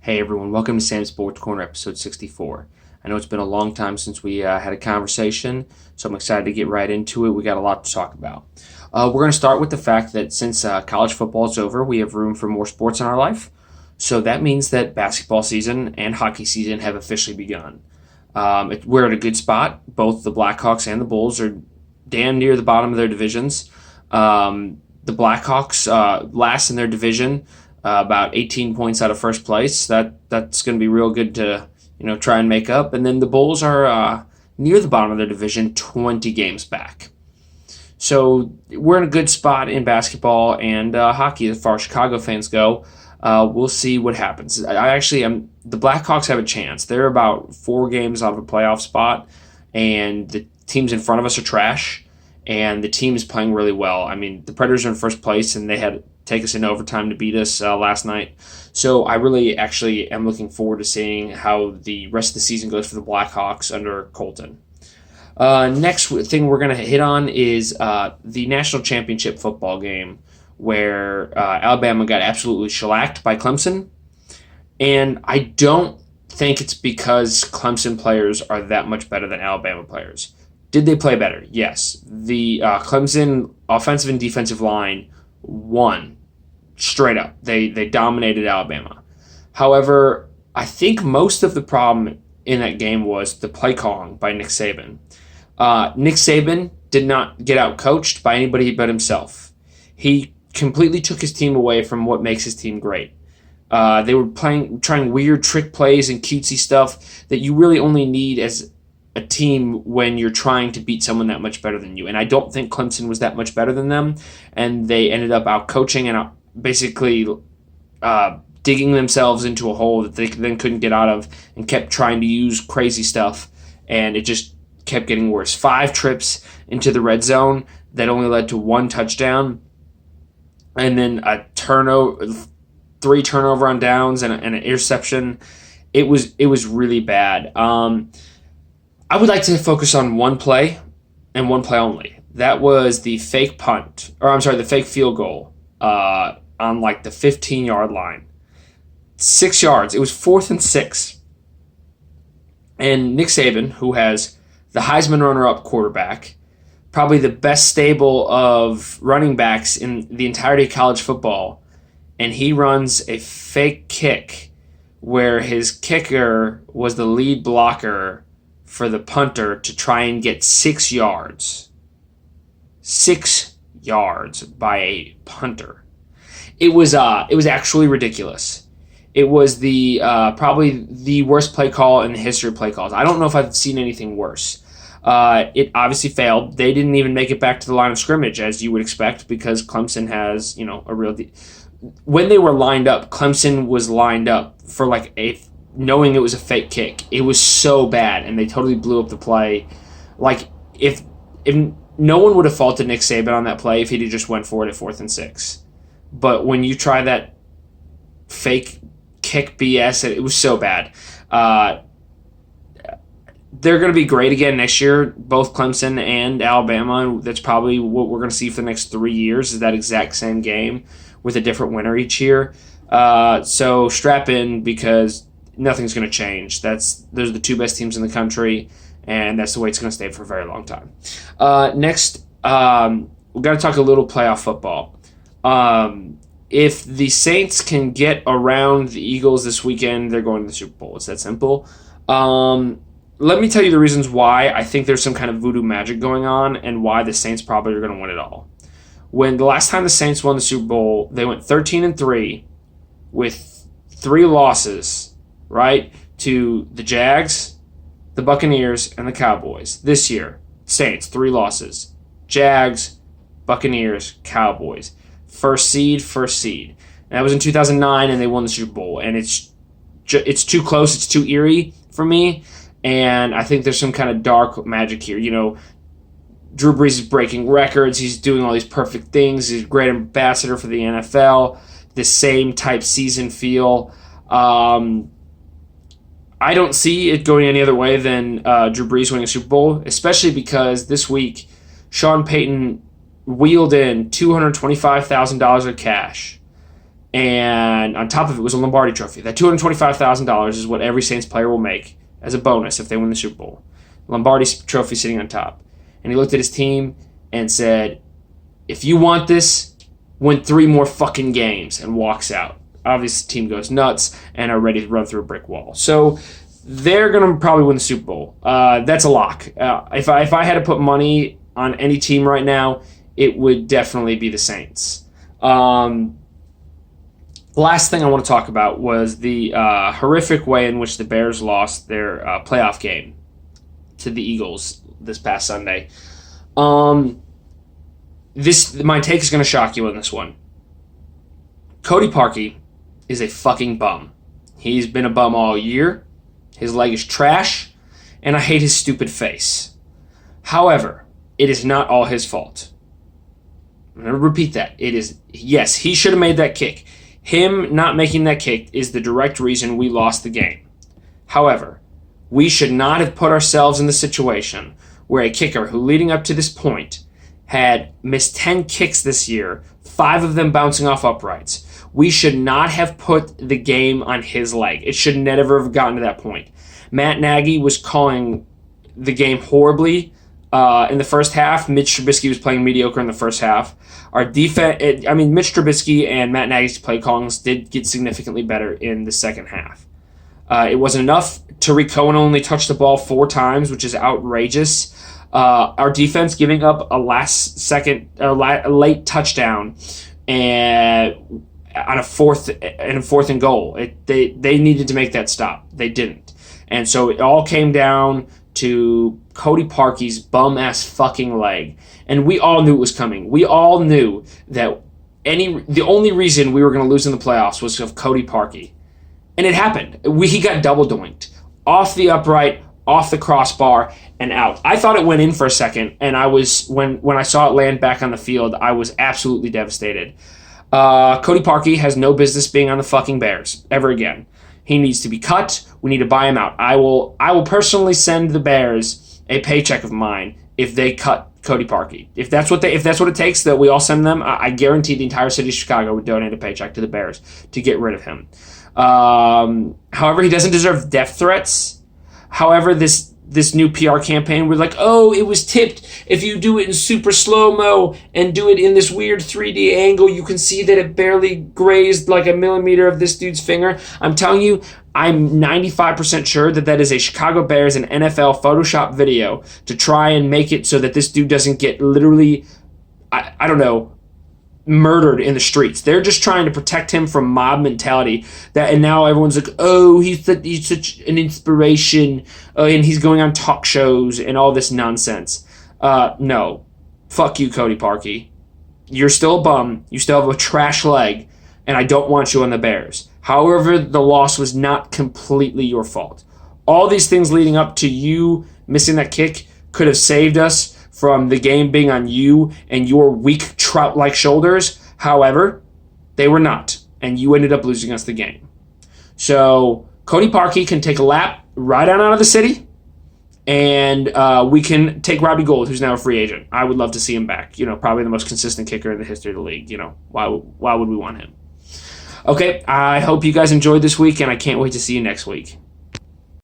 Hey everyone, welcome to Sam's Sports Corner, episode 64. I know it's been a long time since we had a conversation, so I'm excited to get right into it. We got a lot to talk about. We're going to start with the fact that since college football is over, we have room for more sports in our life. So that means that basketball season and hockey season have officially begun. We're at a good spot. Both the Blackhawks and the Bulls are damn near the bottom of their divisions. The Blackhawks last in their division, about 18 points out of first place. That's going to be real good to try and make up. And then the Bulls are near the bottom of their division, 20 games back. So we're in a good spot in basketball and hockey as far as Chicago fans go. We'll see what happens. The Blackhawks have a chance. They're about 4 games out of a playoff spot, and the teams in front of us are trash. And the team is playing really well. I mean, the Predators are in first place, and they had to take us in overtime to beat us last night. So I really actually am looking forward to seeing how the rest of the season goes for the Blackhawks under Colton. Next thing we're going to hit on is the National Championship football game, where Alabama got absolutely shellacked by Clemson. And I don't think it's because Clemson players are that much better than Alabama players. Did they play better? Yes. The Clemson offensive and defensive line won straight up. They dominated Alabama. However, I think most of the problem in that game was the play calling by Nick Saban. Nick Saban did not get out coached by anybody but himself. He completely took his team away from what makes his team great. They were trying weird trick plays and cutesy stuff that you really only need as a team when you're trying to beat someone that much better than you. And I don't think Clemson was that much better than them, and they ended up out-coaching and basically digging themselves into a hole that they then couldn't get out of and kept trying to use crazy stuff, and it just kept getting worse. 5 trips into the red zone that only led to 1 touchdown, and then a turnover, 3 turnover on downs and an interception. It was really bad. I would like to focus on one play and one play only. That was the fake the fake field goal on like the 15-yard line. 6 yards. It was 4th and 6. And Nick Saban, who has the Heisman runner-up quarterback, probably the best stable of running backs in the entirety of college football, and he runs a fake kick where his kicker was the lead blocker for the punter to try and get 6 yards. 6 yards by a punter. It was actually ridiculous. It was the probably the worst play call in the history of play calls. I don't know if I've seen anything worse. It obviously failed. They didn't even make it back to the line of scrimmage, as you would expect, because Clemson has a real. When they were lined up, Clemson was lined up for knowing it was a fake kick. It was so bad, and they totally blew up the play. Like, if no one would have faulted Nick Saban on that play if he'd just went for it at 4th and 6. But when you try that fake kick BS, it was so bad. They're going to be great again next year, both Clemson and Alabama. That's probably what we're going to see for the next 3 years, is that exact same game with a different winner each year. So strap in, because nothing's going to change. Those are the 2 best teams in the country, and that's the way it's going to stay for a very long time. Next, we've got to talk a little playoff football. If the Saints can get around the Eagles this weekend, they're going to the Super Bowl. It's that simple. Let me tell you the reasons why I think there's some kind of voodoo magic going on, and why the Saints probably are going to win it all. When the last time the Saints won the Super Bowl, they went 13-3 with 3 losses, right, to the Jags, the Buccaneers, and the Cowboys. This year, Saints, 3 losses. Jags, Buccaneers, Cowboys. First seed. And that was in 2009, and they won the Super Bowl. And it's too close. It's too eerie for me. And I think there's some kind of dark magic here. Drew Brees is breaking records. He's doing all these perfect things. He's a great ambassador for the NFL. The same type season feel. I don't see it going any other way than Drew Brees winning a Super Bowl, especially because this week Sean Payton wheeled in $225,000 of cash And on top of it was a Lombardi trophy. That $225,000 is what every Saints player will make as a bonus if they win the Super Bowl. Lombardi trophy sitting on top. And he looked at his team and said, if you want this, win 3 more fucking games, and walks out. Obviously, the team goes nuts and are ready to run through a brick wall. So they're going to probably win the Super Bowl. That's a lock. If I had to put money on any team right now, it would definitely be the Saints. Last thing I want to talk about was the horrific way in which the Bears lost their playoff game to the Eagles this past Sunday. My take is going to shock you on this one. Cody Parkey is a fucking bum. He's been a bum all year. His leg is trash, and I hate his stupid face. However, it is not all his fault. I'm going to repeat that. Yes, he should have made that kick. Him not making that kick is the direct reason we lost the game. However, we should not have put ourselves in the situation where a kicker who, leading up to this point, had missed 10 kicks this year, 5 of them bouncing off uprights. We should not have put the game on his leg. It should never have gotten to that point. Matt Nagy was calling the game horribly in the first half. Mitch Trubisky was playing mediocre in the first half. Our defense, Mitch Trubisky and Matt Nagy's play callings did get significantly better in the second half. It wasn't enough. Tariq Cohen only touched the ball 4 times, which is outrageous. Our defense giving up a late touchdown and on a fourth and goal. They needed to make that stop. They didn't. And so it all came down to Cody Parkey's bum-ass fucking leg. And we all knew it was coming. We all knew that the only reason we were going to lose in the playoffs was of Cody Parkey. And it happened. He got double doinked. Off the upright, off the crossbar, and out. I thought it went in for a second, and I was when I saw it land back on the field, I was absolutely devastated. Cody Parkey has no business being on the fucking Bears ever again. He needs to be cut. We need to buy him out. I will personally send the Bears a paycheck of mine if they cut Cody Parkey. If that's what it takes that we all send them, I guarantee the entire city of Chicago would donate a paycheck to the Bears to get rid of him. However, he doesn't deserve death threats. However, this new PR campaign, we're like, oh, it was tipped. If you do it in super slow-mo and do it in this weird 3D angle, you can see that it barely grazed like a millimeter of this dude's finger. I'm telling you, I'm 95% sure that is a Chicago Bears and NFL Photoshop video to try and make it so that this dude doesn't get literally, I don't know, murdered in the streets. They're just trying to protect him from mob mentality. And now everyone's like, oh, he's such an inspiration, and he's going on talk shows and all this nonsense. No. Fuck you, Cody Parkey. You're still a bum. You still have a trash leg, and I don't want you on the Bears. However, the loss was not completely your fault. All these things leading up to you missing that kick could have saved us from the game being on you and your weak trout-like shoulders. However, they were not, and you ended up losing us the game. So Cody Parkey can take a lap right on out of the city, and we can take Robbie Gould, who's now a free agent. I would love to see him back. Probably the most consistent kicker in the history of the league. Why would we want him? Okay, I hope you guys enjoyed this week, and I can't wait to see you next week.